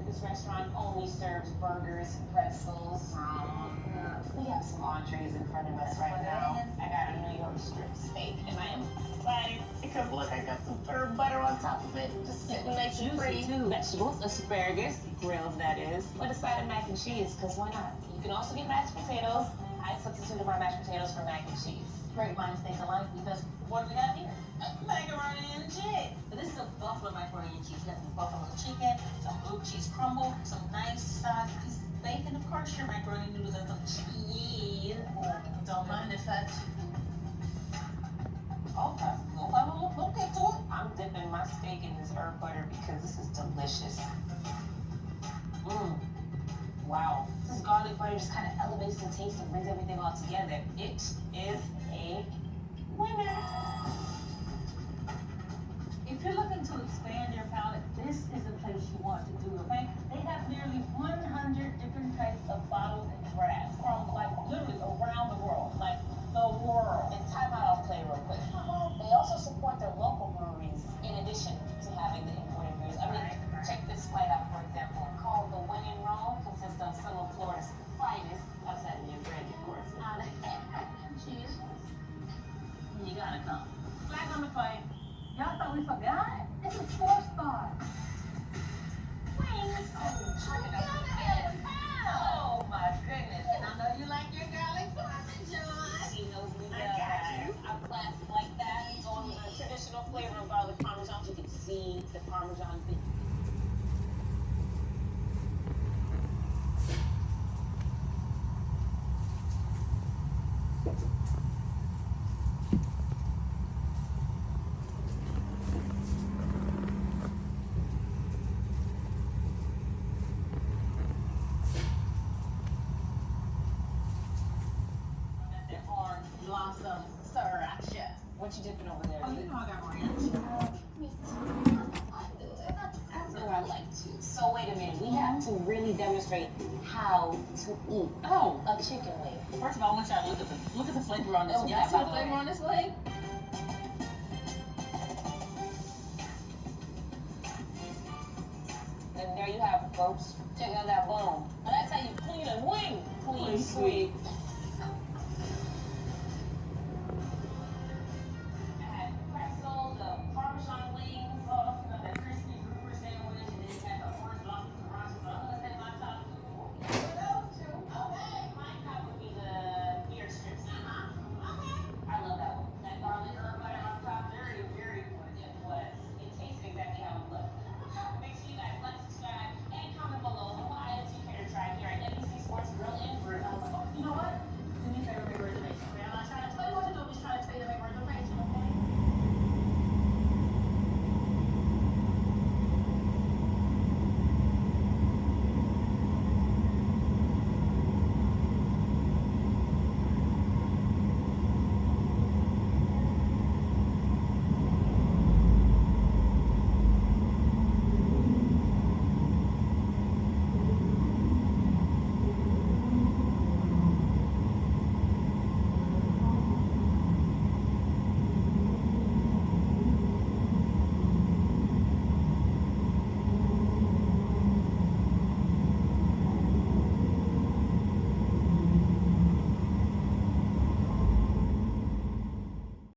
This restaurant only serves burgers and pretzels. We have some entrees in front of us right now. I got a New York strip steak, and I am excited because look, I got some herb butter on top of it, just sitting nice and pretty. Vegetables, asparagus, grilled that is, with a side of mac and cheese, because why not? You can also get mashed potatoes. I substituted my mashed potatoes for mac and cheese. Great minds think alike because what do we got here? Macaroni and cheese. But this is a buffalo macaroni and cheese. You got the buffalo chicken, some blue cheese crumble, some nice size pieces of bacon, of course, your macaroni noodles and some cheese. Don't mind if that. Okay. We'll get to it. I'm dipping my steak in this herb butter because this is delicious. Wow. This garlic butter just kind of elevates the taste and brings everything all together. It is a winner. If you're looking to expand your palate, this is a place you want to do, okay? They have nearly 100 different types of bottles and drafts from, like, literally around the world. Like, the world. And time out, I'll play real quick. They also support their local breweries in addition to having the imported breweries. I mean, check this flight out, for example. Called the When in Rome, consists of some of Florida's finest, outside of New Brandy, of course. Cheers. You gotta come. Flag on the plate. Y'all thought we forgot? This is 4-star. Wings. Oh, my goodness. And I know you like your garlic parmesan. She knows we love that. I'm classic like that. Going with a traditional flavor of garlic parmesan. You can see the parmesan beef. Blossom sriracha. What you dipping over there? Oh, you know I got ranch. Me too. I do. I like to. So wait a minute. We have to really demonstrate how to eat a chicken wing. First of all, I want y'all to look at the flavor on this. Y'all see the flavor on this leg? And there you have it, folks. Check out that bone. And that's how you clean a wing. Clean, sweet.